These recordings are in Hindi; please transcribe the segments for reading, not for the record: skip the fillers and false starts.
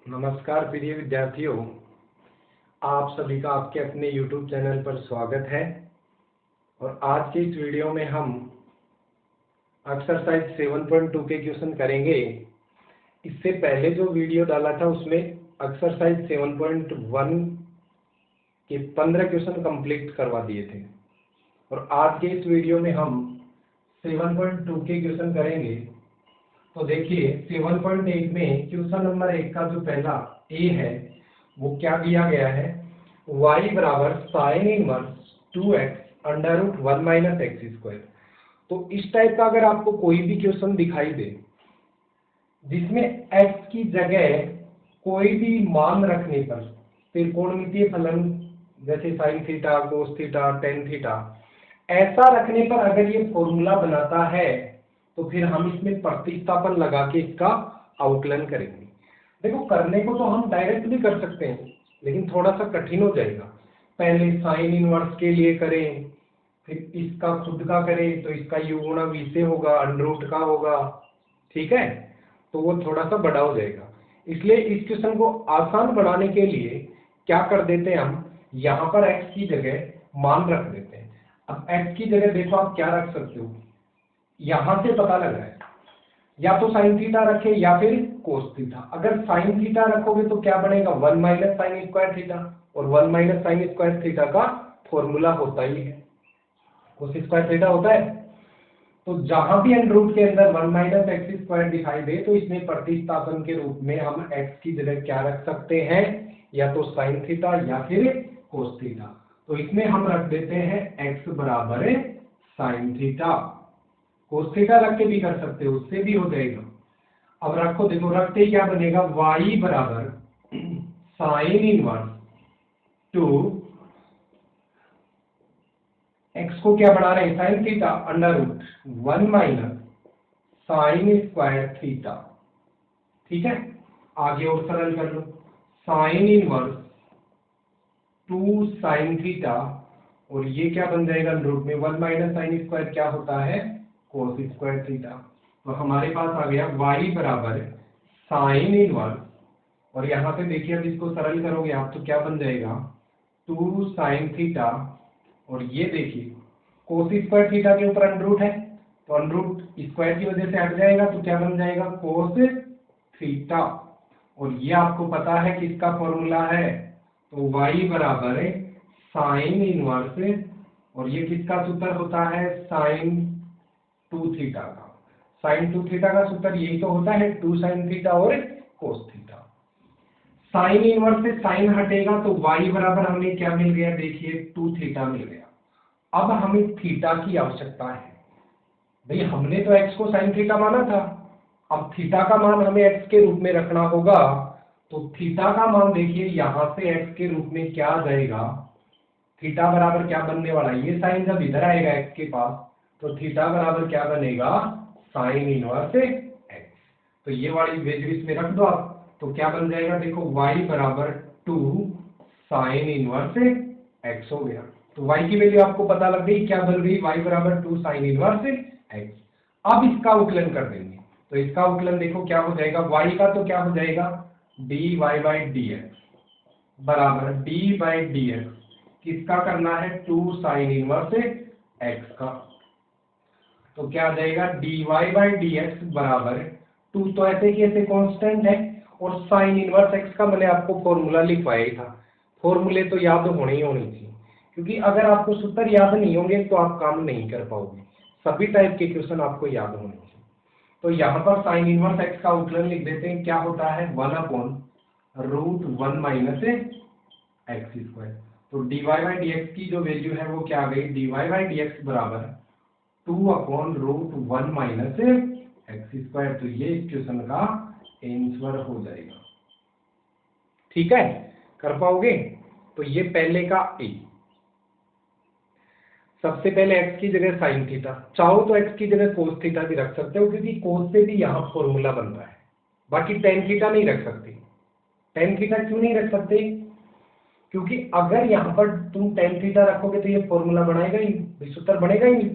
नमस्कार प्रिय विद्यार्थियों, आप सभी का आपके अपने YouTube चैनल पर स्वागत है। और आज के इस वीडियो में हम एक्सरसाइज 7.2 के क्वेश्चन करेंगे। इससे पहले जो वीडियो डाला था उसमें एक्सरसाइज 7.1 के 15 क्वेश्चन कंप्लीट करवा दिए थे और आज के इस वीडियो में हम 7.2 के क्वेश्चन करेंगे। तो देखिए 7.8 में क्वेश्चन नंबर 1 का जो पहला ए है वो क्या दिया गया है, y बराबर sine inverse 2x under root 1 minus x square. तो इस टाइप का अगर आपको कोई भी क्वेश्चन दिखाई दे जिसमें x की जगह कोई भी मान रखने पर त्रिकोणमितीय फलन जैसे sine theta, cos theta, tan theta ऐसा रखने पर अगर ये फॉर्मूला बनाता है तो फिर हम इसमें प्रतिस्थापन लगा के इसका आउकलन करेंगे। देखो करने को तो हम डायरेक्ट भी कर सकते हैं लेकिन थोड़ा सा कठिन हो जाएगा। पहले साइन इनवर्स के लिए करें, फिर इसका खुद का करें तो इसका u गुणा v से होगा, अंडर रूट का होगा, ठीक है, तो वो थोड़ा सा बड़ा हो जाएगा। इसलिए इस क्वेश्चन को आसान बनाने के लिए क्या कर देते हैं, हम यहाँ पर x की जगह मान रख देते हैं। अब x की जगह देखो आप क्या रख सकते हो, यहां से पता लग रहा है या तो साइन थीटा रखे या फिर कोस थीटा। अगर साइन थीटा रखोगे तो क्या बनेगा, 1 माइनस साइन स्क्वायर थीटा, और 1 माइनस साइन स्क्वायर थीटा का फॉर्मूला होता ही है कोस स्क्वायर थीटा होता है। तो जहां भी अंडर रूट के अंदर 1 माइनस एक्स स्क्वायर दिखाई दे तो इसमें प्रतिस्थापन के रूप में हम x की जगह क्या रख सकते हैं, या तो साइन थीटा या फिर कोस थीटा। तो इसमें हम रख देते हैं x बराबर साइन थीटा। कोस थीटा रख के भी कर सकते हो, उससे भी हो जाएगा। अब रखो, देखो रखते क्या बनेगा, y बराबर साइन इनवर्स 2 x को क्या बढ़ा रहे हैं, sine theta under root 1 minus sine square theta. ठीक है, आगे और सरल कर लो, साइन इनवर्स 2 साइन थीटा और ये क्या बन जाएगा अंडर रूट में 1 माइनस साइन स्क्वायर क्या होता है, कोस स्क्वायर थीटा। तो हमारे पास आ गया y बराबर साइन इनवर्स, और यहाँ पे देखिए अब इसको सरल करोगे आप तो क्या बन जाएगा 2 साइन थीटा, और ये देखिए कोस स्क्वायर थीटा के ऊपर अंडर रूट है तो अंडर रूट स्क्वायर की वजह से हट जाएगा तो क्या बन जाएगा कोस थीटा। और ये आपको पता है किसका फॉर्मूला है, तो y बराबर साइन इनवर्स, और ये किसका सूत्र होता है, साइन 2 थीटा का। साइन 2 थीटा का सूत्र यही तो होता है 2 साइन थीटा और कोस थीटा। साइन इनवर्स से साइन हटेगा तो y बराबर हमें क्या मिल गया, देखिए 2 थीटा मिल गया। अब हमें थीटा की आवश्यकता है, भाई हमने तो x को साइन थीटा माना था, अब थीटा का मान हमें x के रूप में रखना होगा। तो थीटा का मान देखिए यहाँ से x के रूप में क्या आ जाएगा, थीटा बराबर क्या बनने वाला है, ये साइन जब इधर आएगा x के पास तो थीटा बराबर क्या बनेगा, साइन इनवर्स x। तो ये वाली वैल्यू इसमें रख दो आप तो क्या बन जाएगा, देखो y बराबर 2 साइन इनवर्स x हो गया। तो y की वैल्यू आपको पता लग गई, क्या बन गई, y बराबर 2 साइन इनवर्स x। अब इसका उकलन कर देंगे तो इसका उकलन देखो क्या हो जाएगा, y का तो क्या हो जाएगा dy बाई dx बराबर d बाई dx, किसका करना है 2 साइन इनवर्स x का। तो क्या आ जाएगा dy बाई dx बराबर 2, तो ऐसे की ऐसे कांस्टेंट है, और साइन इनवर्स x का मैंने आपको फॉर्मूला लिखवाया ही था। फॉर्मूले तो याद होने ही होनी चाहिए, क्योंकि अगर आपको सूत्र याद नहीं होंगे तो आप काम नहीं कर पाओगे। सभी टाइप के क्वेश्चन आपको याद होने चाहिए। तो यहाँ पर साइन इनवर्स x का उकलन लिख देते हैं, क्या होता है 1/√1 माइनस एक्स स्क्वायर। तो dy बाई dx की जो वैल्यू है वो क्या आ गई, dy बाई dx बराबर 2/√1 माइनस एक्स स्क्वायर। तो ये इस क्वेश्चन का आंसर हो जाएगा। ठीक है, कर पाओगे। तो ये पहले का ए, सबसे पहले x की जगह साइन थीटा, चाहो तो x की जगह कोस थीटा भी रख सकते हो क्योंकि कोस से भी यहाँ फॉर्मूला बन रहा है। बाकी टेन थीटा नहीं रख सकते। टेन थीटा क्यों नहीं रख सकते, क्योंकि अगर यहाँ पर तुम टेन थीटा रखोगे तो ये फॉर्मूला बनाएगा ही, सूत्र बनेगा ही नहीं।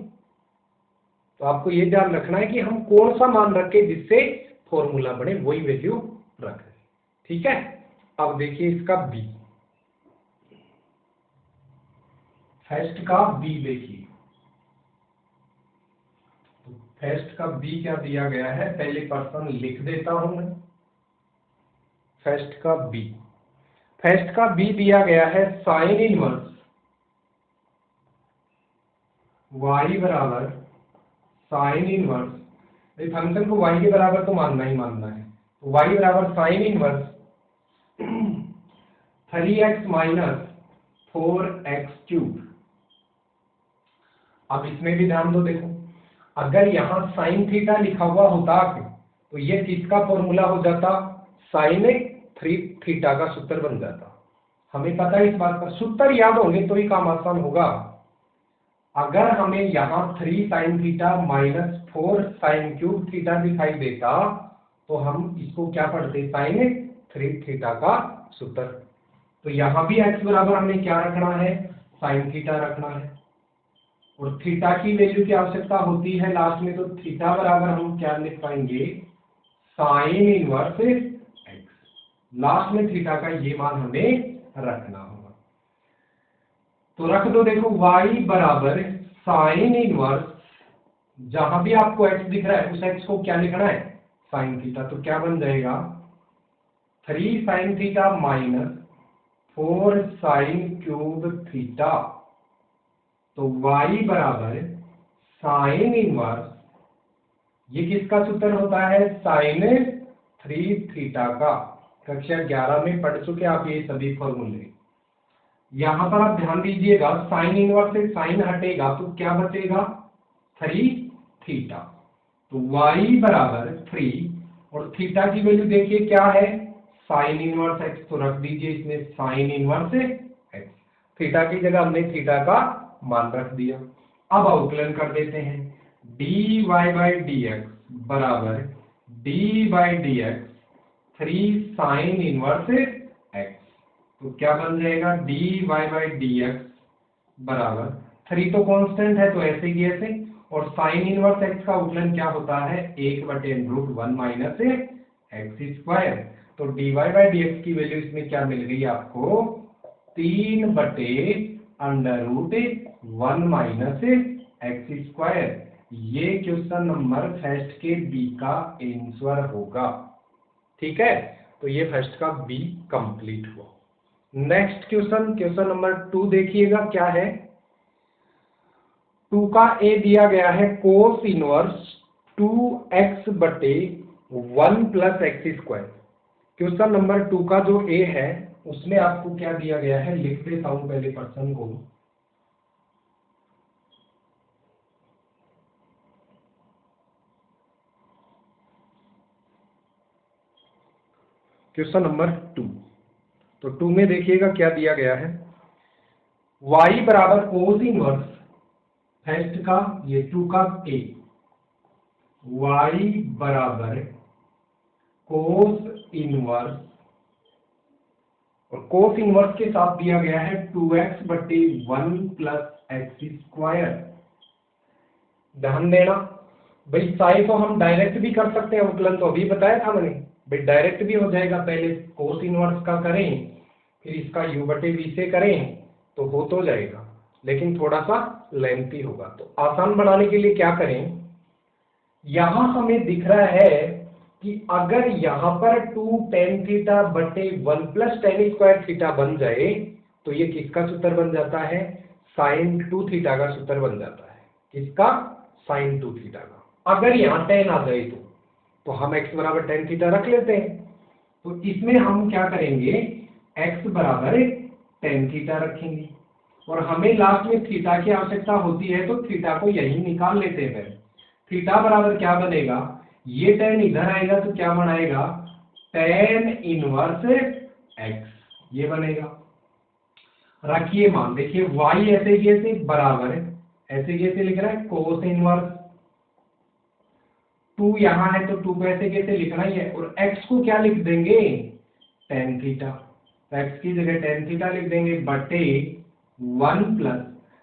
तो आपको ये ध्यान रखना है कि हम कौन सा मान रखें जिससे फॉर्मूला बने, वही वैल्यू रखें। ठीक है। अब देखिए इसका बी, फर्स्ट का बी देखिए, तो फर्स्ट का बी क्या दिया गया है, पहले पर्सन लिख देता हूं मैं। फर्स्ट का बी दिया गया है साइन इनवर्स y बराबर साइन इनवर्स, फंक्शन को y के बराबर तो मानना ही मानना है, तो y बराबर sine inverse 3x minus 4x cube. अब इसमें भी ध्यान दो, देखो अगर यहाँ साइन थीटा लिखा हुआ होता तो ये किसका फॉर्मूला हो जाता, साइन 3 थीटा का सूत्र बन जाता। हमें पता है इस बात का, सूत्र याद होंगे तो ही काम आसान होगा। अगर हमें यहाँ 3 sine theta minus 4 sine cube theta दिखाई देता तो हम इसको क्या पढ़ते, साइन 3 थीटा का सूत्र। तो यहाँ भी x बराबर हमें क्या रखना है, साइन थीटा रखना है, और थीटा की वैल्यू की आवश्यकता होती है लास्ट में, तो थीटा बराबर हम क्या लिख पाएंगे, साइन इनवर्स x। लास्ट में थीटा का ये मान हमें रखना होगा, तो रख दो। देखो y बराबर साइन इनवर्स, जहां भी आपको x दिख रहा है उस x को क्या लिखना है, साइन थीटा। तो क्या बन जाएगा, 3 sine theta minus 4 sine cube theta. तो y बराबर साइन इनवर्स, ये किसका सूत्र होता है, साइन 3 थीटा का। कक्षा 11 में पढ़ चुके आप ये सभी फॉर्मूले। यहां पर आप ध्यान दीजिएगा, साइन इनवर्स से साइन हटेगा तो क्या बचेगा, 3 थीटा। तो y बराबर 3 और थीटा की वैल्यू देखिए क्या है, साइन इनवर्स x, तो रख दीजिए इसमें साइन इनवर्स x। थीटा की जगह हमने थीटा का मान रख दिया। अब अवकलन कर देते हैं, dy बाई डी एक्स बराबर d by d x 3 sine inverse x। तो क्या बन जाएगा, dy बाई डी एक्स बराबर 3 तो कांस्टेंट है तो ऐसे ही ऐसे, और साइन इनवर्स x का अवकलन क्या होता है, 1/√1 माइनस एक्स स्क्वायर। तो dy बाई डी एक्स की वैल्यू इसमें क्या मिल गई आपको, 3/√1 माइनस एक्स स्क्वायर। ये क्वेश्चन नंबर फर्स्ट के बी का आंसर होगा। ठीक है, तो ये फर्स्ट का बी कंप्लीट हुआ। नेक्स्ट क्वेश्चन नंबर 2 देखिएगा क्या है। 2 का ए दिया गया है cos inverse 2x/1 plus x square. Question number 2 का जो ए है उसमें आपको क्या दिया गया है, लिख देता हूं पहले पर्सन को। क्वेश्चन नंबर 2, तो 2 में देखिएगा क्या दिया गया है, y बराबर कोस इनवर्स, फर्स्ट का ये 2 का ए, y बराबर कोस इनवर्स, और कोस इनवर्स के साथ दिया गया है 2x/1 प्लस एक्स स्क्वायर। ध्यान देना भाई, साई को हम डायरेक्ट भी कर सकते हैं अवकलन, तो अभी बताया था मैंने भाई, डायरेक्ट भी हो जाएगा। पहले कोस इनवर्स का करें फिर इसका u/v से करें तो हो तो जाएगा, लेकिन थोड़ा सा लेंथी होगा। तो आसान बनाने के लिए क्या करें, यहां हमें दिख रहा है कि अगर यहां पर 2 tan theta plus tan square theta बन जाए तो ये किसका सूत्र बन जाता है, साइन 2 थीटा का सूत्र बन जाता है। किसका, साइन 2 थीटा का। अगर यहाँ tan आ जाए तो हम x बराबर tan थीटा रख लेते हैं। तो इसमें हम क्या करेंगे, x बराबर tan थीटा रखेंगे, और हमें लास्ट में थीटा की आवश्यकता होती है तो थीटा को यही निकाल लेते हैं। थीटा बराबर क्या बनेगा, ये tan इधर आएगा तो क्या बनाएगा, tan इनवर्स x, ये बनेगा। रखिए मान, देखिए y ऐसे कैसे बराबर है, ऐसे कैसे लिख रहा है, कोस इनवर्स 2 यहां है तो 2 को ऐसे कैसे लिखना ही है, और x को क्या लिख देंगे, tan थीटा। तो x की जगह tan थीटा लिख देंगे बटे 1 प्लस,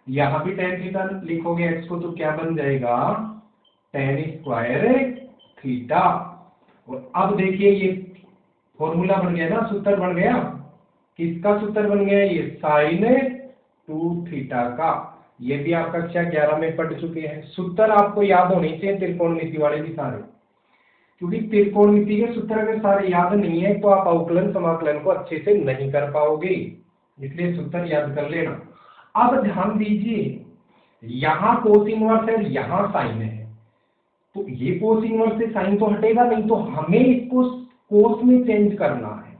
यहां भी tan थीटा लिखोगे x को तो क्या बन जाएगा, tan स्क्वायर थीटा। और अब देखिए ये फॉर्मूला बन गया ना, सूत्र बन गया। किसका सूत्र बन गया? ये साइन 2 थीटा का। ये भी आप कक्षा 11 में पढ़ चुके हैं। सूत्र आपको याद होने चाहिए त्रिकोणमिति वाले भी सारे, क्योंकि त्रिकोणमिति के सूत्र अगर सारे याद नहीं है तो आप अवकलन समाकलन को अच्छे से नहीं कर पाओगे, इसलिए सूत्र याद कर लेना। अब ध्यान दीजिए, यहाँ कोस इनवर्स है, यहाँ साइन है, तो ये कोस इनवर्स से साइन तो हटेगा नहीं, तो हमें इसको कोस में चेंज करना है।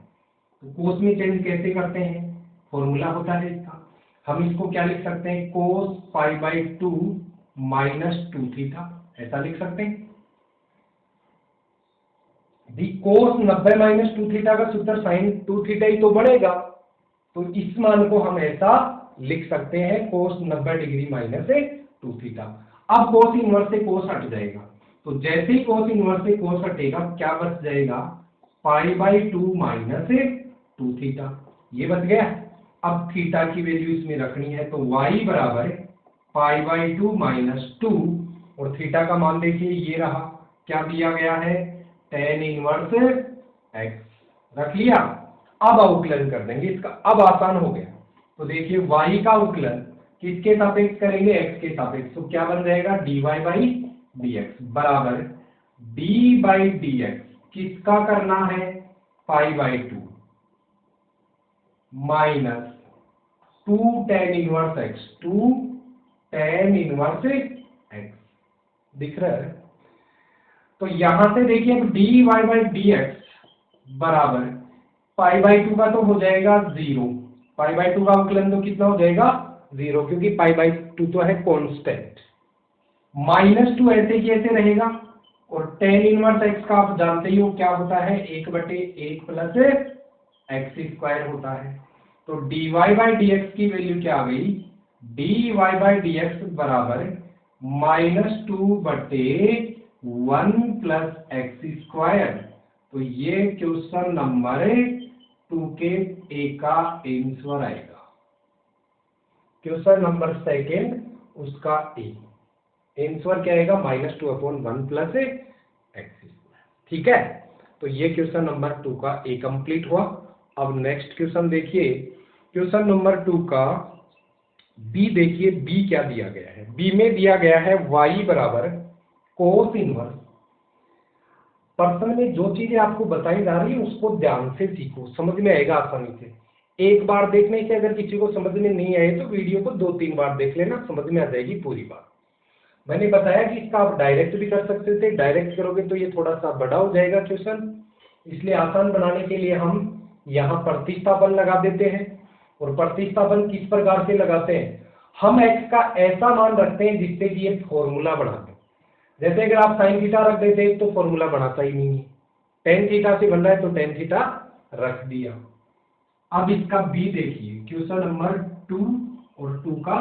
तो कोस में चेंज कैसे करते हैं? फॉर्मूला होता है इसका। हम इसको क्या लिख सकते हैं? कोस पाई बाई 2 माइनस 2 थीटा, ऐसा लिख सकते हैं। कोस 90 माइनस 2 थीटा का सूत्र साइन 2 थीटा ही तो बढ़ेगा, तो इस मान को हम ऐसा लिख सकते हैं, कोस 90 डिग्री माइनस 2 थीटा। अब कोस इनवर्स से कोस हट जाएगा, तो जैसे ही कोस इनवर्स से कोस हटेगा क्या बच जाएगा? पाई बाई 2 माइनस 2 थीटा, ये बच गया। अब थीटा की वैल्यू इसमें रखनी है, तो y बराबर पाई बाई 2 माइनस 2, और थीटा का मान देखिए ये रहा, क्या दिया गया है? tan इनवर्स x रख लिया। अब अवकलन कर देंगे इसका, अब आसान हो गया। तो देखिए y का अवकलन किसके सापेक्ष करेंगे? x के सापेक्ष, तो क्या बन जाएगा? dy बाई dx बराबर d बाई dx किसका करना है? Pi by 2 minus 2 tan inverse x, 2 tan inverse x दिख रहा है। तो यहां से देखिए अब dy बाई dx बराबर पाई बाई 2 का तो हो जाएगा 0, पाई बाई 2 का अवकलन तो कितना हो जाएगा? 0, क्योंकि पाई बाई 2 तो है कांस्टेंट। माइनस 2 ऐसे ही ऐसे रहेगा, और tan इनवर्स x का आप जानते ही हो क्या होता है? 1/1 प्लस एक्स स्क्वायर होता है। तो dy बाई dx की वैल्यू क्या आ गई? dy बाई dx बराबर -2/1 प्लस एक्स स्क्वायर। तो ये क्वेश्चन नंबर 2 के ए का आंसर आएगा। क्वेश्चन नंबर सेकेंड उसका ए आंसर क्या आएगा? -2/1 प्लस एक्स स्क्वायर। ठीक है, तो ये क्वेश्चन नंबर 2 का ए कंप्लीट हुआ। अब नेक्स्ट क्वेश्चन देखिए, क्वेश्चन नंबर 2 का बी देखिए, बी क्या दिया गया है? बी में दिया गया है y बराबर कोस इनवर्स। प्रश्न में जो चीजें आपको बताई जा रही है उसको ध्यान से सीखो, समझ में आएगा आसानी से। एक बार देखने से अगर किसी को समझ में नहीं आए तो वीडियो को 2-3 बार देख लेना, समझ में आ जाएगी पूरी बात। मैंने बताया कि इसका आप डायरेक्ट भी कर सकते थे, डायरेक्ट करोगे तो ये थोड़ा सा बड़ा हो जाएगा क्वेश्चन, इसलिए आसान बनाने के लिए हम यहाँ प्रतिस्थापन लगा देते हैं। और प्रतिस्थापन किस प्रकार से लगाते हैं? हम x का ऐसा मान रखते हैं जिससे कि ये फॉर्मूला बनाते हैं। जैसे अगर आप साइन थीटा रख देते तो फॉर्मूला बनाता ही नहीं है, टेन थीटा से बन रहा है तो टेन थीटा रख दिया। अब इसका बी देखिए, क्वेश्चन नंबर 2 और 2 का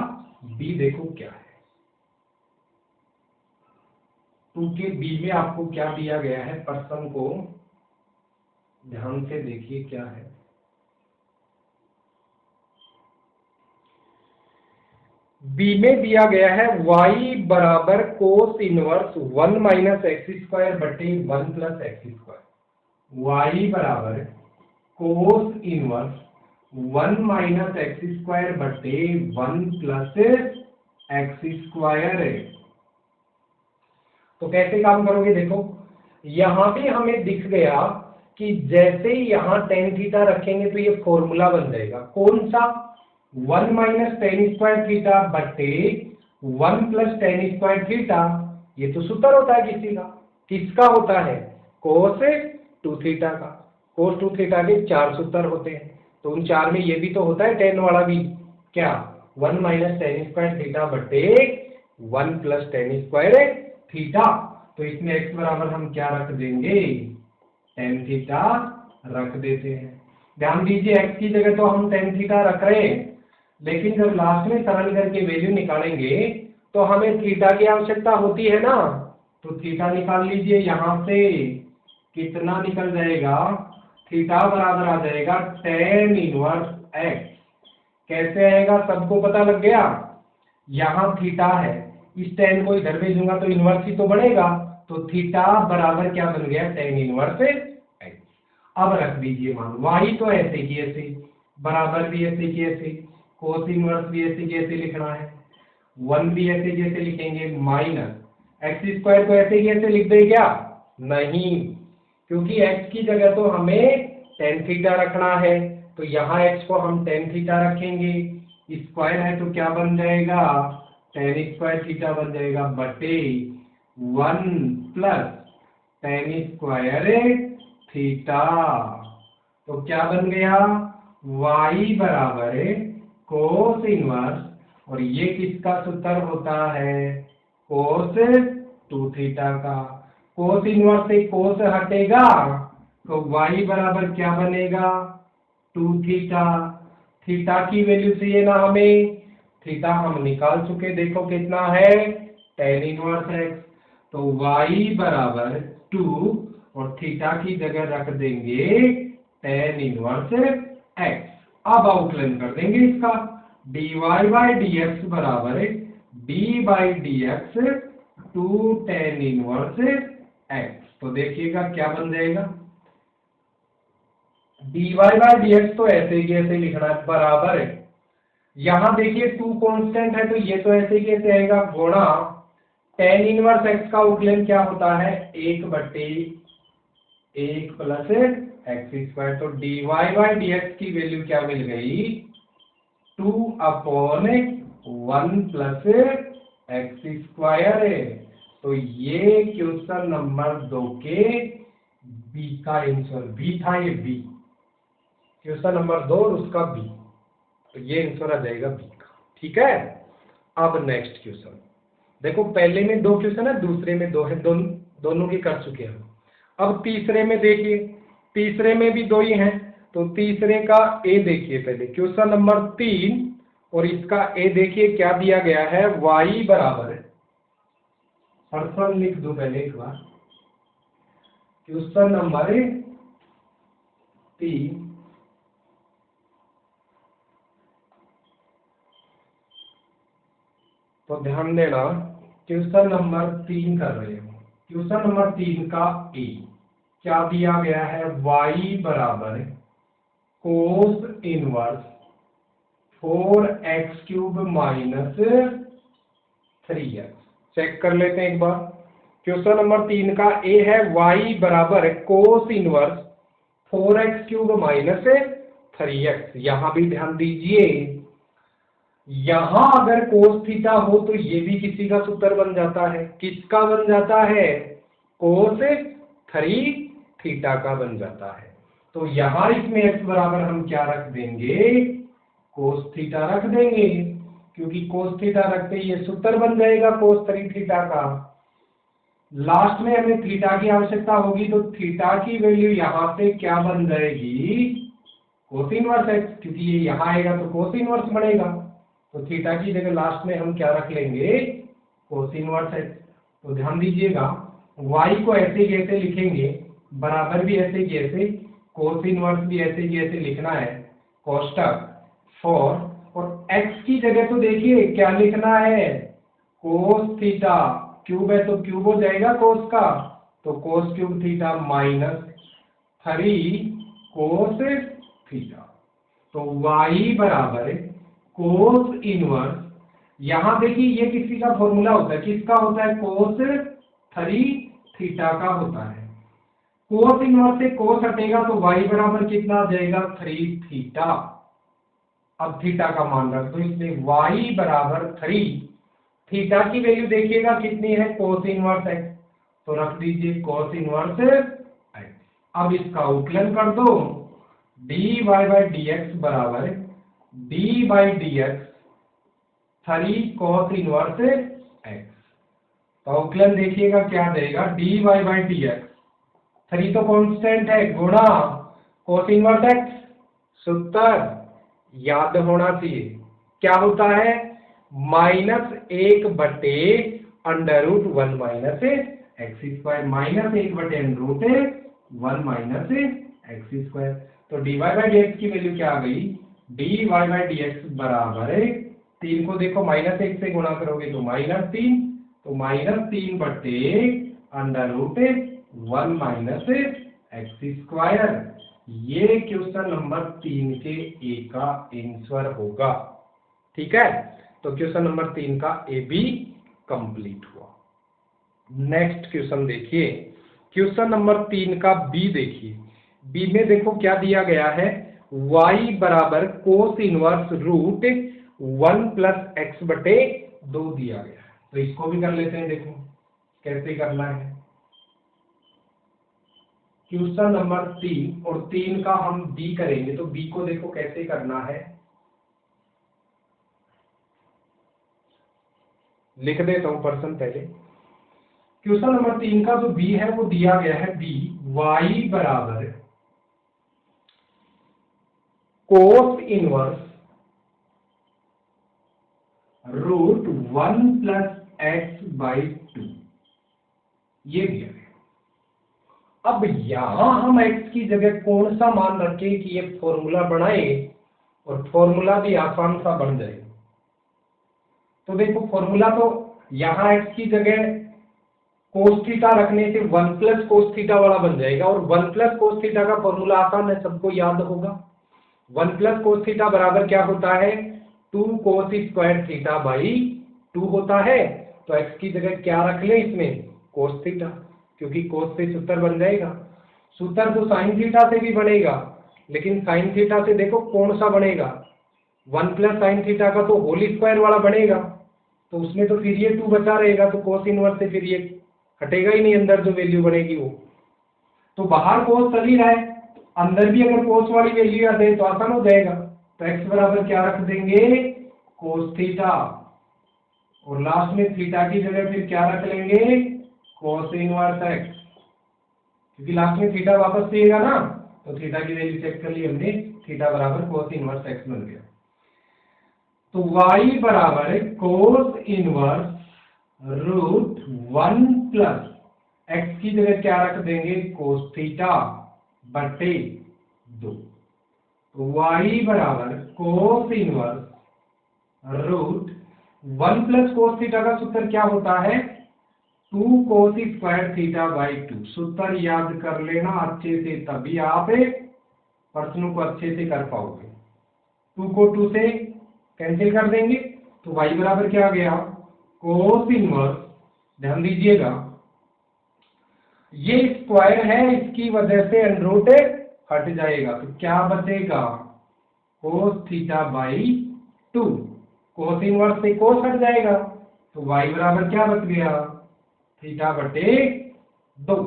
बी देखो क्या है। 2 के बी में आपको क्या दिया गया है? प्रश्न को ध्यान से देखिए क्या है। बी में दिया गया है y बराबर cos inverse 1 minus x square बटे 1 प्लस एक्स स्क्वायर। y बराबर cos inverse 1 minus x square बटे 1 प्लस एक्स स्क्वायर है। तो कैसे काम करोगे? देखो यहां भी हमें दिख गया कि जैसे ही यहां टेन थीटा रखेंगे तो ये फॉर्मूला बन जाएगा। कौन सा? 1 माइनस टेन स्क्वायर थीटा बटे 1 प्लस टेन स्क्वायर थीटा। ये तो सूत्र होता है किसी का, किसका होता है? कोस 2 थीटा का। कोस 2 थीटा के 4 सूत्र होते हैं, तो उन 4 में ये भी तो होता है टेन वाला भी। क्या? 1 माइनस टेन स्क्वायर थीटा बटे 1 प्लस टेन स्क्वायर थीटा। तो इसमें x बराबर हम क्या रख देंगे? टेन थीटा रख देते हैं। ध्यान दीजिए x की जगह तो हम टेन थीटा रख रहे हैं, लेकिन जब लास्ट में सरल करके वैल्यू निकालेंगे तो हमें थीटा की आवश्यकता होती है ना, तो थीटा निकाल लीजिए। यहां से कितना निकल जाएगा? थीटा बराबर आ जाएगा टेन इनवर्स x। कैसे आएगा? सबको पता लग गया। यहां थीटा है, इस टेन को इधर भेजूंगा तो इनवर्स ही तो बढ़ेगा, तो थीटा बराबर क्या बन गया? Tan inverse x। अब रख दीजिए मान, y तो ऐसे की ऐसे, बराबर भी ऐसे की ऐसे, कोस इनवर्स भी ऐसे की ऐसे लिखना है, 1 भी ऐसे की ऐसे लिखेंगे, माइनस एक्स स्क्वायर को ऐसे की ऐसे लिख दे क्या? नहीं, क्योंकि x की जगह तो हमें टेन थीटा रखना है, तो यहाँ x को हम टेन थीटा रखेंगे, स्क्वायर है तो क्या बन जाएगा? टेन स्क्वायर थीटा बन जाएगा, बटे 1 प्लस टेन स्क्वायर थीटा। तो क्या बन गया? y बराबर कोस इनवर्स, और ये किसका सूत्र होता है? कोस 2 थीटा का। कोस इनवर्स से कोस हटेगा तो y बराबर क्या बनेगा? 2 थीटा। थीटा की वैल्यू चाहिए ना हमें, थीटा हम निकाल चुके, देखो कितना है? Tan inverse x. तो y बराबर 2 और थीटा की जगह रख देंगे टेन इनवर्स एक्स। अब आउटलाइन कर देंगे इसका, dy बाई डी एक्स बराबर d by d x 2 tan inverse x. तो देखिएगा क्या बन जाएगा, dy बाई डी एक्स तो ऐसे ही ऐसे लिखना है, बराबर है, यहां देखिए 2 कांस्टेंट है तो ये तो ऐसे ही कैसे आएगा, गुणा टेन इनवर्स एक्स का आउटलाइन क्या होता है? 1 बटे 1 प्लस एक्स स्क्वायर। तो dy बाई डी एक्स की वैल्यू क्या मिल गई? 2 अपॉन 1 प्लस एक्स स्क्वायर है। तो ये क्वेश्चन नंबर 2 के बी का आंसर, बी था ये, बी क्वेश्चन नंबर 2 और उसका बी, तो ये आंसर आ जाएगा बी का। ठीक है, अब नेक्स्ट क्वेश्चन देखो, पहले में 2 क्वेश्चन है, दूसरे में 2 है, दोनों की कर चुके हैं। अब तीसरे में देखिए, तीसरे में भी 2 ही हैं, तो तीसरे का ए देखिए, पहले क्वेश्चन नंबर 3 और इसका ए देखिए क्या दिया गया है, y बराबर, पर्सन लिख दो पहले एक बार, क्वेश्चन नंबर 3 तो ध्यान देना, क्वेश्चन नंबर 3 कर रहे हो, क्वेश्चन नंबर 3 का ए क्या दिया गया है, y बराबर cos inverse 4x cube minus 3x। Check कर लेते हैं एक बार, क्वेश्चन नंबर 3 का ए है y बराबर cos inverse 4x cube minus 3x। यहां भी ध्यान दीजिए, यहां अगर कोस थीटा हो तो ये भी किसी का सूत्र बन जाता है, किसका बन जाता है? कोस 3 थीटा का बन जाता है। तो यहां इसमें x बराबर हम क्या रख देंगे? कोस थीटा रख देंगे, क्योंकि कोस थीटा रखते ही ये सूत्र बन जाएगा कोस 3 थीटा का। लास्ट में हमें थीटा की आवश्यकता होगी, तो थीटा की वैल्यू यहां से क्या बन जाएगी? कोस इनवर्स एक्स, क्योंकि ये यहां आएगा तो कोस इनवर्स बनेगा, तो थीटा की जगह लास्ट में हम क्या रख लेंगे? कोस इनवर्स एक्स। तो ध्यान दीजिएगा, y को ऐसे ही ऐसे लिखेंगे, बराबर भी ऐसे ही ऐसे, कोस इनवर्स भी ऐसे ही ऐसे लिखना है, कोष्टक 4, और x की जगह तो देखिए क्या लिखना है? कोस थीटा, क्यूब है तो क्यूब हो जाएगा कोस का, तो cos cube theta minus 3 cos theta. तो y बराबर कोस इनवर्स, यहां देखिए ये किसी का फॉर्मूला होता है, किसका होता है? कोस 3 थीटा का होता है। कोस इनवर्स से कोस हटेगा तो y बराबर कितना आ जाएगा? 3 थीटा। अब थीटा का मान रख दो, इसलिए y बराबर 3, थीटा की वैल्यू देखिएगा कितनी है? कोस इनवर्स एक्स, तो रख दीजिए कोस इनवर्स एक्स। अब इसका आउटलाइन कर दो, dy बाई डी एक्स बराबर d by d x 3 cos inverse x. तो आउटलाइन देखिएगा क्या आ जाएगा, dy बाई डी एक्स, 3 तो कांस्टेंट है, गुणा कोस इनवर्स एक्स, सूत्र याद होना चाहिए क्या होता है? -1 बटे under root 1 minus x square, -1 बटे under root 1 minus x square. तो dy बाई डी एक्स की वैल्यू क्या आ गई? dy बाई डी एक्स बराबर 3 को देखो -1 से गुणा करोगे तो -3, तो -3 बटे under root 1 minus x square. ये क्वेश्चन नंबर 3 के ए का आंसर होगा। ठीक है, तो क्वेश्चन नंबर 3 का ए भी कंप्लीट हुआ। नेक्स्ट क्वेश्चन देखिए, क्वेश्चन नंबर 3 का बी देखिए। बी में देखो क्या दिया गया है, y बराबर cos inverse root 1 plus x बटे 2 दिया गया है। तो इसको भी कर लेते हैं, देखो कैसे करना है। क्वेश्चन नंबर 3 और 3 का हम बी करेंगे, तो बी को देखो कैसे करना है, लिख देता हूं पर्सन पहले। क्वेश्चन नंबर 3 का जो बी है वो दिया गया है बी y बराबर cos inverse root 1 plus x by 2, ये दिया गया। अब यहां हम x की जगह कौन सा मान रखें कि ये फॉर्मूला बनाए और फॉर्मूला भी आसान सा बन जाए। तो देखो फॉर्मूला तो यहां x की जगह कोस थीटा रखने से 1 प्लस कोस थीटा वाला बन जाएगा, और 1 प्लस कोस थीटा का फॉर्मूला आसान है, सबको याद होगा। 1 प्लस कोस थीटा बराबर क्या होता है, 2 कोस स्क्वायर थीटा बाई 2 होता है। तो x की जगह क्या रख ले इसमें, कोस थीटा, क्योंकि कोस से सूत्र बन जाएगा। सूत्र तो साइन थीटा से भी बनेगा, लेकिन साइन थीटा से देखो कौन सा बनेगा, 1 प्लस साइन थीटा का तो होल स्क्वायर वाला बनेगा, तो उसमें तो फिर ये 2 बचा रहेगा, तो कोस इनवर्स से फिर ये हटेगा ही नहीं, अंदर जो वैल्यू बनेगी वो। तो बाहर कोस चली रहा है, अंदर भी अगर कोस वाली वैल्यू आ जाए तो आसान हो जाएगा। तो x बराबर क्या रख देंगे, कोस थीटा, और लास्ट में थीटा की जगह फिर क्या रख लेंगे, कोस इनवर्स x, क्योंकि लास्ट में थीटा वापस पिएगा ना, तो थीटा की वैल्यू चेक कर ली हमने, थीटा बराबर कोस इनवर्स x बन गया। तो y बराबर cos inverse root 1 plus x की जगह क्या रख देंगे, कोस थीटा बटे 2। तो y बराबर cos inverse root 1 plus cos theta का सूत्र क्या होता है, 2 कोस स्क्वायर थीटा बाई 2। सूत्र याद कर लेना अच्छे से, तभी आप प्रश्नों को अच्छे से कर पाओगे। 2 को 2 से कैंसिल कर देंगे, तो y बराबर क्या आ गया, कोस इनवर्स, ध्यान दीजिएगा ये स्क्वायर है, इसकी वजह से अंडररूट हट जाएगा, तो क्या बचेगा, cos theta by 2। Cos inverse से कोस हट जाएगा, तो y बराबर क्या बच गया, थीटा बटे 2।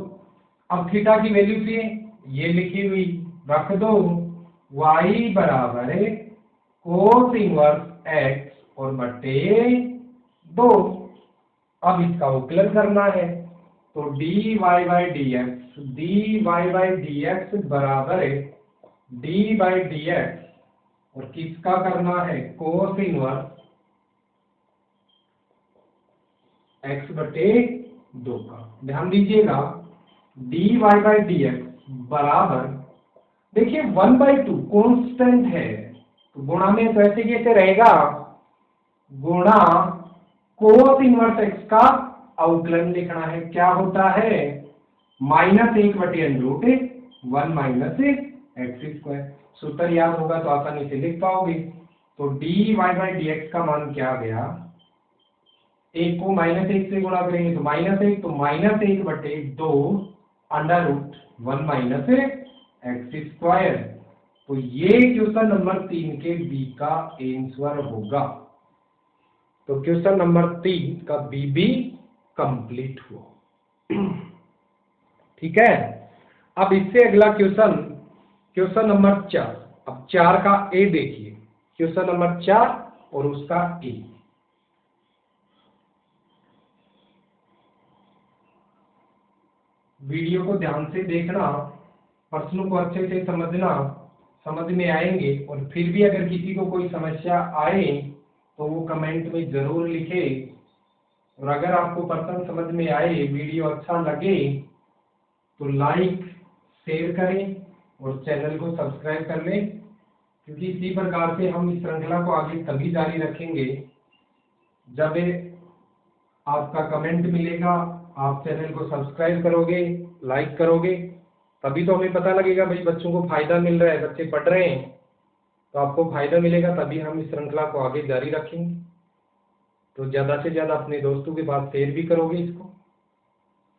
अब थीटा की वैल्यू से ये लिखी हुई रख दो, y बराबर कोस इनवर्स x और बटे 2। अब इसका उकलन करना है, तो dy बाई डी एक्स बराबर d बाई डी एक्स, और किसका करना है, कोस इनवर्स x बटे 2 का। ध्यान दीजिएगा dy बाई डी एक्स बराबर, देखिए 1/2 कांस्टेंट है, तो गुणा में तो ऐसे कैसे रहेगा, गुणा कोस इनवर्स x का अवकलन लिखना है, क्या होता है, -1 बटे अंडररूट 1 माइनस एक्स स्क्वायर। सूत्र याद होगा तो आसानी से लिख पाओगे। तो dy बाई डी एक्स का मान क्या आ गया, 1 को -1 से गुणा करेंगे तो -1, तो -1 बटे 2 अंडररूट 1 माइनस एक्स स्क्वायर। तो ये क्वेश्चन नंबर 3 के बी का आंसर होगा। तो क्वेश्चन नंबर 3 का बी भी कंप्लीट हुआ। ठीक है, अब इससे अगला क्वेश्चन नंबर 4। अब 4 का ए देखिए, क्वेश्चन नंबर 4 और उसका ए। वीडियो को ध्यान से देखना, प्रश्नों को अच्छे से समझना, समझ में आएंगे। और फिर भी अगर किसी को कोई समस्या आए तो वो कमेंट में जरूर लिखे। और अगर आपको प्रश्न समझ में आए, वीडियो अच्छा लगे तो लाइक शेयर करें और चैनल को सब्सक्राइब कर लें, क्योंकि इसी प्रकार से हम इस श्रृंखला को आगे तभी जारी रखेंगे जब आपका कमेंट मिलेगा, आप चैनल को सब्सक्राइब करोगे, लाइक करोगे, तभी तो हमें पता लगेगा भाई बच्चों को फायदा मिल रहा है, बच्चे पढ़ रहे हैं, तो आपको फायदा मिलेगा, तभी हम इस श्रृंखला को आगे जारी रखेंगे। तो ज़्यादा से ज़्यादा अपने दोस्तों के पास शेयर भी करोगे इसको।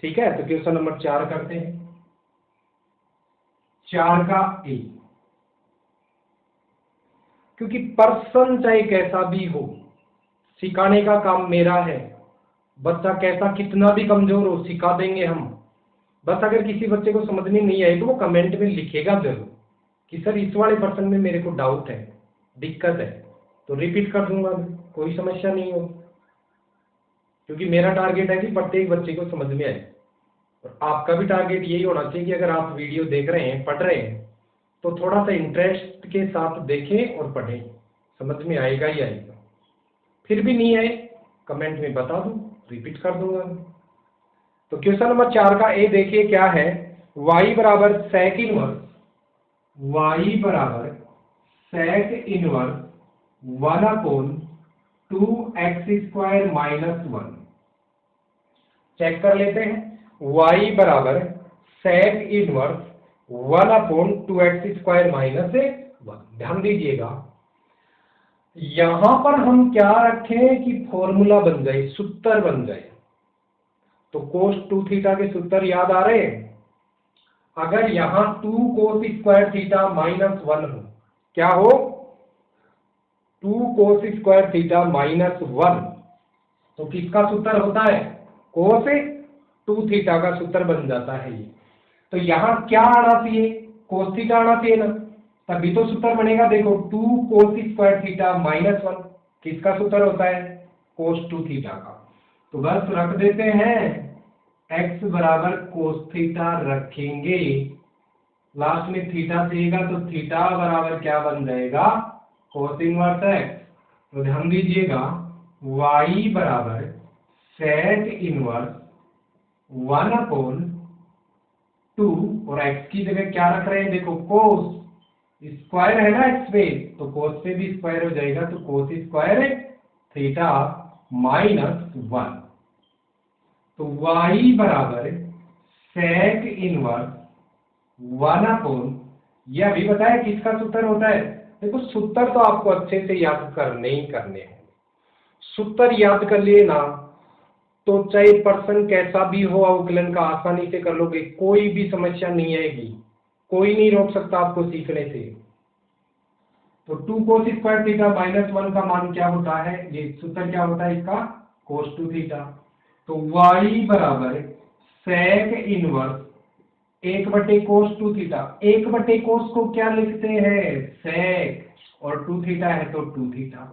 ठीक है, तो क्वेश्चन नंबर 4 करते हैं। 4 का ए, क्योंकि पर्सन चाहे कैसा भी हो, सिखाने का काम मेरा है। बच्चा कैसा कितना भी कमजोर हो, सिखा देंगे हम। बस अगर किसी बच्चे को समझ में नहीं आई तो वो कमेंट में लिखेगा जरूर कि सर इस वाले पर्सन में मेरे को डाउट है, दिक्कत है, तो रिपीट कर दूंगा, कोई समस्या नहीं हो। क्योंकि मेरा टारगेट है कि प्रत्येक बच्चे को समझ में आए, और आपका भी टारगेट यही होना चाहिए कि अगर आप वीडियो देख रहे हैं, पढ़ रहे हैं, तो थोड़ा सा इंटरेस्ट के साथ देखें और पढ़ें, समझ में आएगा ही आएगा। फिर भी नहीं आए कमेंट में बता दूं, रिपीट कर दूंगा। तो क्वेश्चन नंबर 4 का ए देखिए क्या है। y बराबर सेक इनवर्स, y बराबर sec inverse 1/2x² minus 1। Check कर लेते हैं। y बराबर सेक इनवर्स 1/2x² माइनस 1। ध्यान दीजिएगा, यहां पर हम क्या रखें कि फॉर्मूला बन जाए, सूत्र बन जाए। तो cos 2 थीटा के सूत्र याद आ रहे हैं। अगर यहां 2 cos² थीटा माइनस 1 हो, क्या हो, 2 cos² थीटा माइनस 1, तो किसका सूत्र होता है, cos 2 थीटा का सूत्र बन जाता है ये। तो यहां क्या आना चाहिए, cos थीटा आना चाहिए ना, तभी तो सूत्र बनेगा। देखो 2 cos² थीटा माइनस 1 किसका सूत्र होता है, cos 2 थीटा का। तो बस रख देते हैं, x बराबर cos थीटा रखेंगे, लास्ट में थीटा चाहिएगा, तो थीटा बराबर क्या बन जाएगा, cos इनवर्स x। तो ध्यान दीजिएगा, y बराबर सेक इनवर्स 1/2, और x की जगह क्या रख रहे हैं, देखो cos स्क्वायर है ना x पे, तो cos पे भी स्क्वायर हो जाएगा, तो cos स्क्वायर थीटा माइनस 1। तो y बराबर सेक इनवर्स 1/, यह अभी बताया किसका सूत्र होता है। देखो सूत्र तो आपको अच्छे से याद करने ही करने हैं। सूत्र याद कर लिए ना, तो चाहे पर्सन कैसा भी हो, अवकलन का आसानी से कर लोगे, कोई भी समस्या नहीं आएगी, कोई नहीं रोक सकता आपको सीखने से। तो 2 cos² थीटा माइनस 1 का मान क्या होता है, ये सूत्र क्या होता है इसका, cos 2 थीटा। तो y बराबर sec inverse 1/cos 2 theta, 1/cos को क्या लिखते हैं, सेक, और 2 थीटा है तो 2 थीटा।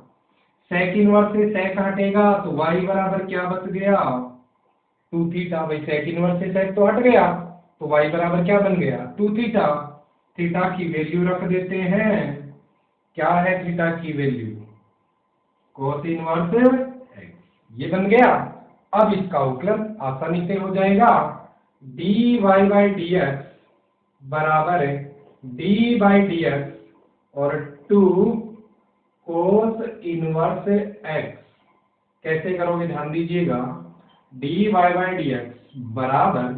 सेक इनवर्स से सेक हटेगा, तो y बराबर क्या बच गया, 2 थीटा। भाई सेक इनवर्स से सेक तो हट गया, तो y बराबर क्या बन गया, 2 थीटा। थीटा की वैल्यू रख देते हैं, क्या है थीटा की वैल्यू, cos इनवर्स x, ये बन गया। अब इसका अवकलन आसानी से हो जाएगा, dy/dx बराबर d/dx और 2 cos इनवर्स x। कैसे करोगे, ध्यान दीजिएगा, dy/dx बराबर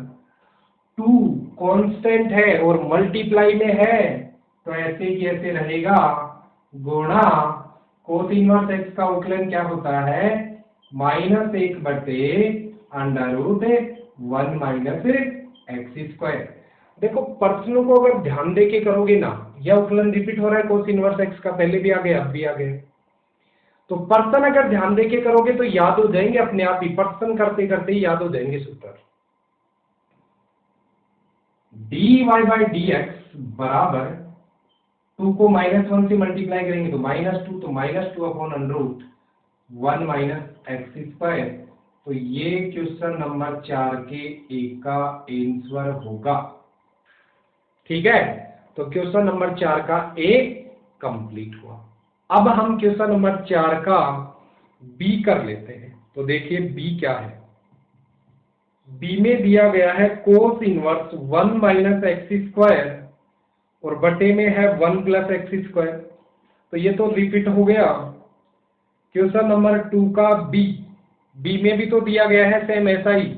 2 कांस्टेंट है और मल्टीप्लाई में है, तो ऐसे ही ऐसे रहेगा, गुणा cos इनवर्स x का अवकलन क्या होता है, -1/√1 -x²। देखो प्रश्नों को अगर ध्यान देके करोगे ना, यह अवकलन रिपीट हो रहा है cos इनवर्स x का, पहले भी आ गया अब भी आ गया। तो पर्सन अगर ध्यान देके करोगे तो याद हो जाएंगे अपने आप ही, पर्सन करते करते ही याद हो जाएंगे सूत्र। dy/dx बराबर 2 को -1 से मल्टीप्लाई करेंगे तो -2, तो -2/√1 -x²। तो ये क्वेश्चन नंबर 4 के एक का आंसर होगा। ठीक है, तो क्वेश्चन नंबर 4 का ए कंप्लीट हुआ। अब हम क्वेश्चन नंबर 4 का बी कर लेते हैं। तो देखिए बी क्या है, बी में दिया गया है cos इनवर्स 1 -x² और बटे में है 1 + x²। तो ये तो रिपीट हो गया। क्वेश्चन नंबर 2 का बी, बी में भी तो दिया गया है सेम ऐसा ही,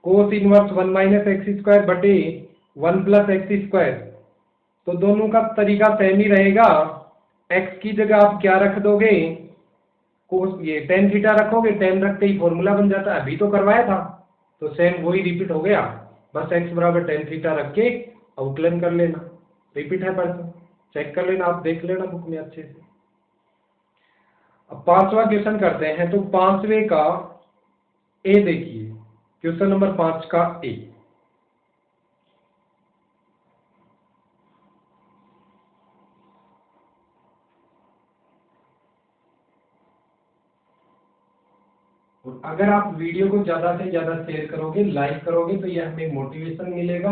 cos इनवर्स 1 - x² बटे 1 प्लस एक्स स्क्वायर, तो दोनों का तरीका सेम ही रहेगा। एक्स की जगह आप क्या रख दोगे, कोस, ये टेन थीटा रखोगे, टेन रखते ही फॉर्मूला बन जाता है, अभी तो करवाया था, तो सेम वही रिपीट हो गया। बस एक्स बराबर टेन थीटा रख के आउटलाइन कर लेना, रिपीट है परसों, चेक कर लेना, आप देख लेना बुक में अच्छे से। अब पांचवा क्वेश्चन करते हैं, तो पांचवे का ए देखिए, क्वेश्चन नंबर 5 का ए। और अगर आप वीडियो को ज्यादा से ज्यादा शेयर करोगे, लाइक करोगे, तो यह हमें मोटिवेशन मिलेगा,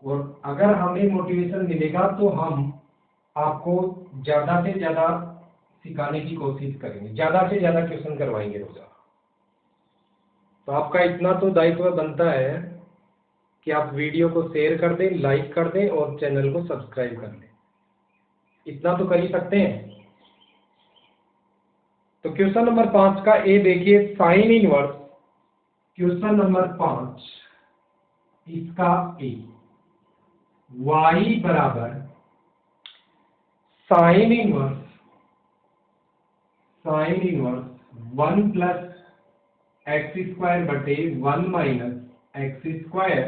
और अगर हमें मोटिवेशन मिलेगा तो हम आपको ज्यादा से ज्यादा सिखाने की कोशिश करेंगे, ज्यादा से ज्यादा क्वेश्चन करवाएंगे रोजाना। तो आपका इतना तो दायित्व बनता है कि आप वीडियो को शेयर कर दें, लाइक कर दें और चैनल को सब्सक्राइब कर लें, इतना तो कर ही सकते हैं। तो क्वेश्चन नंबर 5 का ए देखिए, साइन इनवर्स, क्वेश्चन नंबर 5 इसका ए, y बराबर sine inverse 1 plus x square बटे 1 माइनस एक्स स्क्वायर,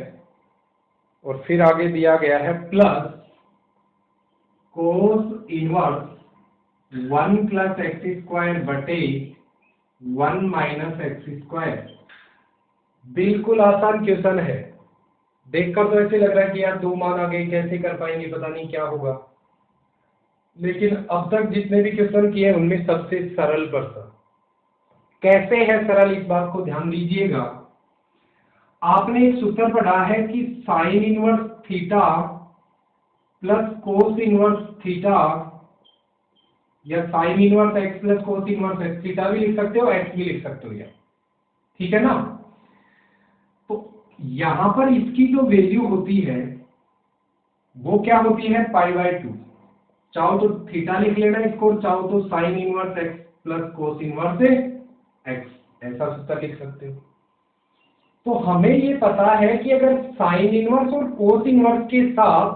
और फिर आगे दिया गया है plus cos inverse 1 plus x square बटे 1 माइनस एक्स स्क्वायर। बिल्कुल आसान क्वेश्चन है, देखकर तो ऐसे लग रहा है कि यार 2 मान आ गए, कैसे कर पाएंगे, पता नहीं क्या होगा, लेकिन अब तक जितने भी क्वेश्चन किए उनमें सबसे सरल प्रश्न। कैसे है सरल, इस बात को ध्यान दीजिएगा। आपने एक सूत्र पढ़ा है कि sine inverse theta plus cos inverse theta, या sine inverse x plus cos inverse x, theta भी लिख सकते हो, एक्स भी लिख सकते हो यार, ठीक है ना। तो यहां पर इसकी जो वैल्यू होती है वो क्या होती है, π/2। चाहो तो थीटा लिख लेना इसको, चाहो तो sign inverse x plus cos inverse x, ऐसा सूत्र लिख सकते हो। तो हमें ये पता है कि अगर साइन इनवर्स और कोस इनवर्स के साथ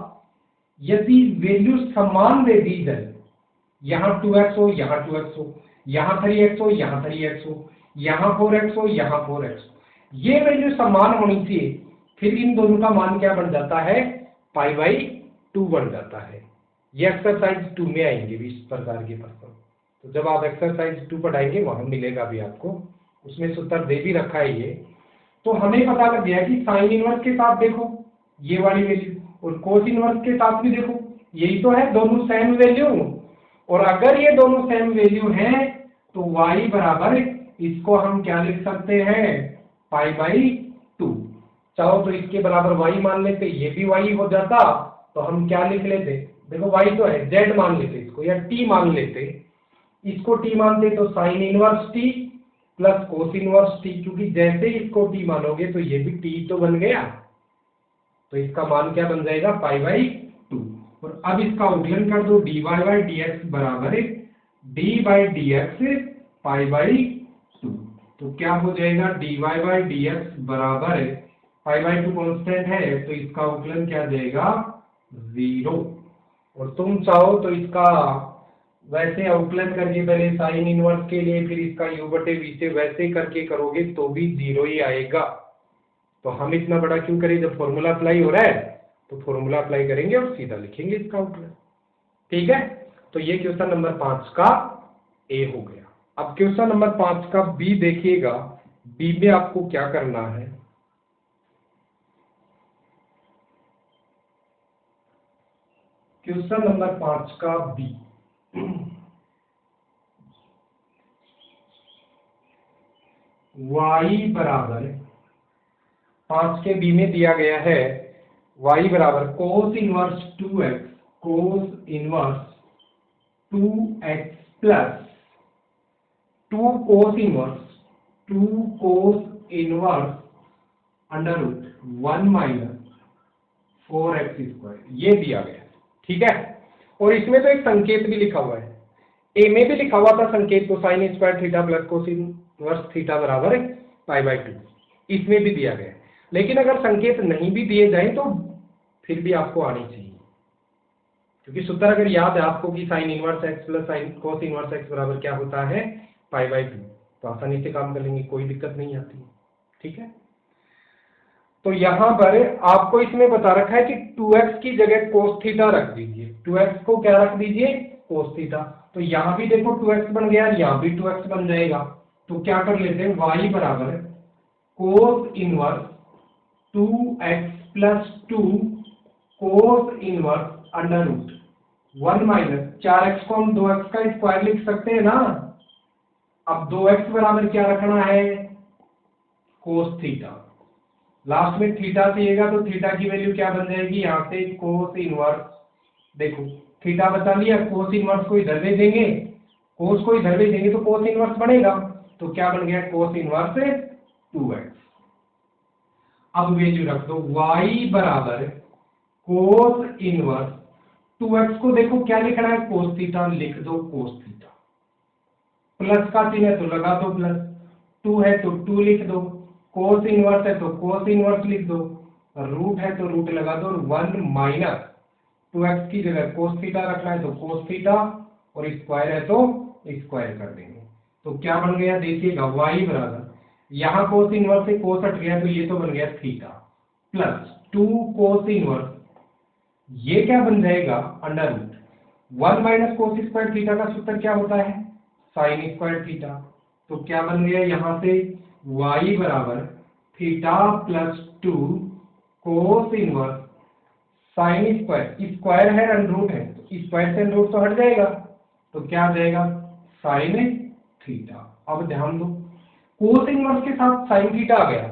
यदि वैल्यू समान दे दी जाए, यहाँ 2x हो, यहाँ 2x हो, यहाँ 3x हो, यहाँ 3x हो, यहाँ 4x हो, यहाँ 4x हो, ये वैल्यू समान होनी चाहिए, फिर इन दोनों का मान क्या बन जाता है, π/2 बन जाता है। ये एक्सरसाइज 2 में आएंगे भी इस प्रकार के प्रश्न, तो जब आप एक्सरसाइज 2 पढ़ाएंगे वहां मिलेगा भी आपको, उसमें सूत्र दे भी रखा है ये। तो हमें पता लग गया कि साइन इनवर्स के साथ देखो ये वाली वैल्यू, और कोस इनवर्स के साथ भी देखो, यही तो है, दोनों सेम वैल्यू, और अगर ये दोनों सेम वैल्यू हैं तो y बराबर, इसको हम क्या लिख सकते हैं, π/2। चाहो तो इसके बराबर y मान लेते, ये भी y हो जाता, तो हम क्या लिख लेते, देखो y तो है, z मान लेते इसको, या t मान लेते, इसको t मानते तो sine inverse t plus cos inverse t, क्योंकि जैसे इसको t मानोगे तो ये भी t तो बन गया, तो इसका मान क्या बन जाएगा, π/2। और अब इसका अवकलन कर दो, dy/dx बराबर d/dx π/2, तो क्या हो जाएगा, dy/dx बराबर π/2 कांस्टेंट है, तो इसका अवकलन क्या जाएगा, 0। और तुम चाहो तो इसका वैसे अवकलन करके पहले साइन इनवर्स के लिए, फिर इसका u/v से वैसे करके करोगे तो भी 0 ही आएगा। तो हम इतना बड़ा क्यों करें, जब फॉर्मूला अप्लाई हो रहा है तो फॉर्मूला अप्लाई करेंगे और सीधा लिखेंगे इसका अवकलन, ठीक है। तो ये क्वेश्चन नंबर 5 का ए हो गया। अब क्वेश्चन नंबर 5 का बी देखिएगा, बी में आपको क्या करना है, क्वेश्चन नंबर 5 का बी, y बराबर 5 के बी में दिया गया है y बराबर cos inverse 2x, cos inverse 2x plus 2 cos inverse under root 1 minus 4x square, ये दिया गया, ठीक है। और इसमें तो एक संकेत भी लिखा हुआ है, ए में भी लिखा हुआ था संकेत, को sign square theta plus cos inverse theta बराबर π/2, इसमें भी दिया गया है। लेकिन अगर संकेत नहीं भी दिए जाए तो फिर भी आपको आनी चाहिए, क्योंकि सूत्र अगर याद है आपको कि sine inverse x plus sine cos inverse x बराबर क्या होता है, π/2, तो आसानी से काम कर लेंगे, कोई दिक्कत नहीं आती है। ठीक है, तो यहां पर आपको इसमें बता रखा है कि 2x की जगह कोस थीटा रख दीजिए, 2x को क्या रख दीजिए, कोस थीटा। तो यहां भी देखो 2x बन गया, यहां भी 2x बन जाएगा। तो क्या कर लेते हैं, y बराबर cos inverse 2x plus 2 cos inverse under root 1 minus 4x को हम 2x का स्क्वायर लिख सकते हैं ना। अब 2x बराबर क्या रखना है, कोस थीटा, लास्ट में थीटा चाहिएगा तो थीटा की वैल्यू क्या बन जाएगी, यहां से कोस इनवर्स, देखो थीटा बता लिया, कोस इनवर्स को इधर भेज देंगे, कोस को इधर भेज देंगे तो कोस इनवर्स बनेगा, तो क्या बन गया, कोस इनवर्स 2x। अब वैल्यू रख दो, y बराबर कोस इनवर्स 2x को देखो क्या लिखना है, कोस थीटा, लिख दो कोस थीटा, प्लस का चिन्ह है तो लगा दो प्लस, 2 है तो 2 लिख दो, कोस इनवर्स है तो कोस इनवर्स लिख दो, रूट है तो रूट लगा दो, 1 माइनस 2x की जगह कोस थीटा रखना है तो कोस थीटा, और स्क्वायर है तो स्क्वायर कर देंगे। तो क्या बन गया देखिएगा, y बराबर, यहाँ कोस इनवर्स से कोस हट गया तो ये तो बन गया थीटा, प्लस 2 कोस इनवर्स, ये क्या बन जाएगा, under root 1 minus cos square theta का सूत्र क्या होता है, साइन स्क्वायर थीटा। तो क्या बन गया, यहाँ से y बराबर theta plus 2 cos inverse sine square, square है अंडरूट है तो स्क्वायर से अंडरूट तो हट जाएगा, तो क्या आ जाएगा, साइन थीटा। अब ध्यान दो, कोस इनवर्स के साथ साइन थीटा आ गया,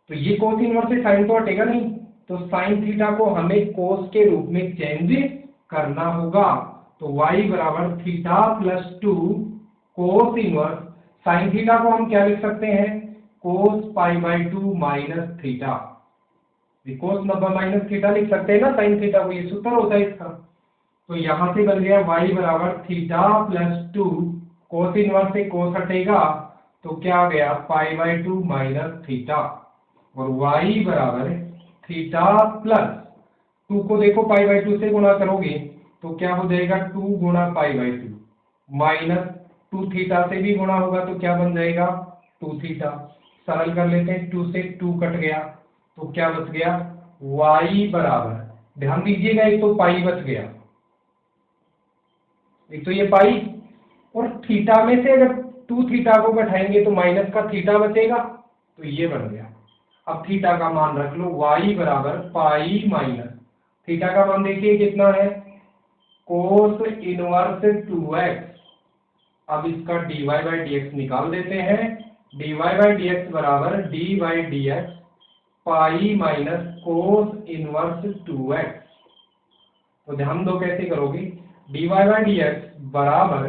तो ये कोस इनवर्स से साइन तो हटेगा नहीं, तो साइन थीटा को हमें कोस के रूप में चेंज करना होगा। तो y बराबर theta plus 2 cos inverse sine theta को हम क्या लिख सकते हैं, कोस π/2 माइनस थीटा, कोस 90 माइनस थीटा लिख सकते हैं ना साइन थीटा को, ये सूत्र होता है इसका। तो यहां से बन गया y बराबर थीटा प्लस 2 कोस इनवर्स से कोस हटेगा तो क्या आ गया, π/2 माइनस थीटा, और y बराबर थीटा प्लस 2 को देखो π/2 से गुणा करोगे तो क्या हो जाएगा, 2 गुणा π/2 माइनस 2 थीटा से भी गुणा होगा तो क्या बन जाएगा, 2 थीटा। सरल कर लेते हैं, 2 से 2 कट गया तो क्या बच गया, y बराबर, ध्यान दीजिएगा एक तो पाई बच गया, एक तो ये पाई, और थीटा में से अगर 2 थीटा को घटाएंगे तो माइनस का थीटा बचेगा, तो ये बन गया। अब थीटा का मान रख लो, y बराबर पाई माइनस थीटा का मान देखिए कितना है, कोस इनवर्स 2x। अब इसका dy/dx निकाल देते हैं, dy/dx बराबर dy/dx pi minus cos inverse 2x। तो ध्यान दो कैसे करोगे, dy/dx बराबर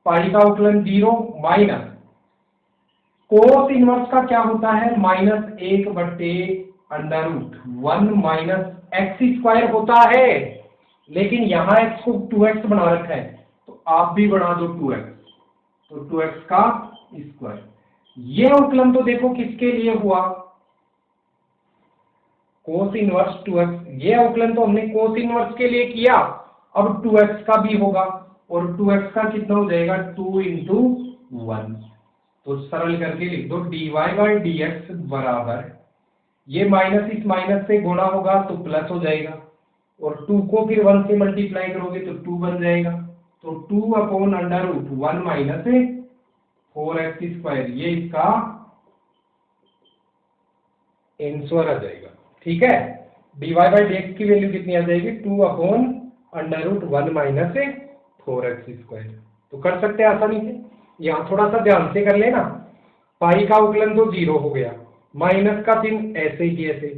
पाई का उकलन 0 माइनस कोस इनवर्स का क्या होता है, -1/√1 माइनस एक्स स्क्वायर होता है, लेकिन यहां x को 2x बना रखा है तो आप भी बना दो 2x, तो 2x का स्क्वायर। ये अवकलन तो देखो किसके लिए हुआ, कोस इनवर्स 2x, ये अवकलन तो हमने कोस इनवर्स के लिए किया, अब 2x का भी होगा, और 2x का कितना हो जाएगा, 2 × 1। तो सरल करके लिख दो, dy/dx बराबर, ये माइनस इस माइनस से गुणा होगा तो प्लस हो जाएगा, और 2 को फिर 1 से मल्टीप्लाई करोगे तो 2 बन जाएगा, तो 2/√1 माइनस 4x², ये इसका आंसर आ जाएगा। ठीक है, dy/dx की वैल्यू कितनी आ जाएगी, 2/√1 माइनस 4x²। तो कर सकते हैं आसानी से, यहाँ थोड़ा सा ध्यान से कर लेना, पाई का उकलन तो 0 हो गया, माइनस का चिन्ह ऐसे ही ऐसे,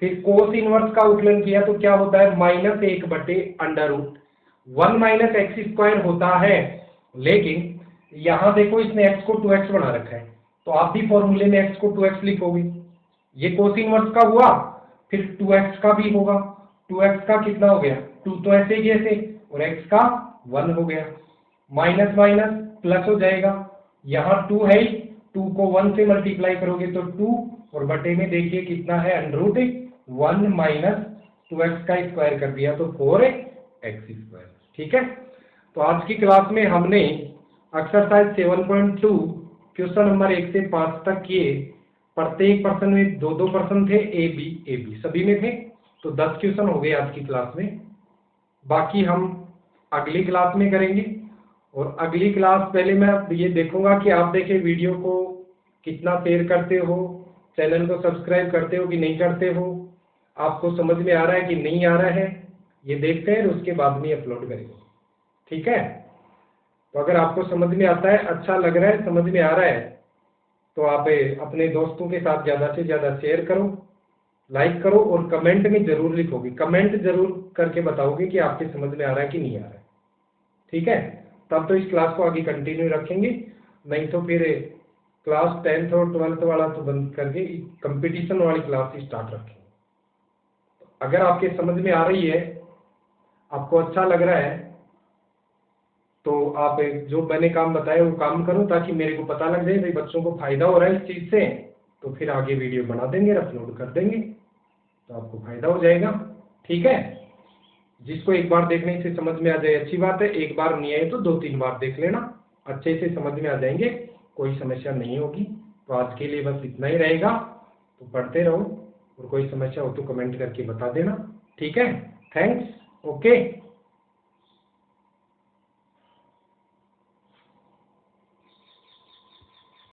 फिर कोस इनवर्स का उकलन किया तो क्या होता है, -1/√1 माइनस x² होता है, लेकिन यहाँ देखो इसने x को 2x बना रखा है, तो आप भी फॉर्मूले में x को 2x लिखोगे, ये कोस इनवर्स का हुआ, फिर 2x का भी होगा, 2x का कितना हो गया, 2 तो ऐसे ही ऐसे, और x का 1 हो गया, माइनस माइनस प्लस हो जाएगा, यहाँ 2 है ही, 2 को 1 से मल्टीप्लाई करोगे तो 2, और बटे में देखिए कितना है, √1 माइनस 2x का स्क्वायर कर दिया तो 4x²। ठीक है, तो आज की क्लास में हमने एक्सरसाइज 7.2 क्वेश्चन नंबर 1 से 5 तक किए। प्रत्येक प्रश्न में दो दो प्रश्न थे, ए बी सभी में थे, तो 10 क्वेश्चन हो गए आज की क्लास में। बाकी हम अगली क्लास में करेंगे। और अगली क्लास पहले मैं ये देखूंगा कि आप देखे वीडियो को कितना शेयर करते हो, चैनल को सब्सक्राइब करते हो कि नहीं करते हो, आपको समझ में आ रहा है कि नहीं आ रहा है, ये देखते हैं, उसके बाद में अपलोड करेंगे। ठीक है, तो अगर आपको समझ में आता है, अच्छा लग रहा है, समझ में आ रहा है, तो आप अपने दोस्तों के साथ ज़्यादा से ज़्यादा शेयर करो, लाइक करो और कमेंट में जरूर लिखोगे, कमेंट जरूर करके बताओगे कि आपके समझ में आ रहा है कि नहीं आ रहा है। ठीक है, तब तो इस क्लास को आगे कंटिन्यू रखेंगे, नहीं तो फिर क्लास 10th और 12th वाला तो बंद करके कंपटीशन वाली क्लास स्टार्ट रखेंगे। अगर आपके समझ में आ रही है, आपको अच्छा लग रहा है, तो आप जो मैंने काम बताया वो काम करो, ताकि मेरे को पता लग जाए भाई बच्चों को फायदा हो रहा है इस चीज़ से, तो फिर आगे वीडियो बना देंगे, अपलोड कर देंगे, तो आपको फायदा हो जाएगा। ठीक है, जिसको एक बार देखने से समझ में आ जाए अच्छी बात है, एक बार नहीं आए तो 2-3 बार देख लेना, अच्छे से समझ में आ जाएंगे, कोई समस्या नहीं होगी। तो आज के लिए बस इतना ही रहेगा, तो पढ़ते रहो और कोई समस्या हो तो कमेंट करके बता देना। ठीक है, थैंक्स, ओके।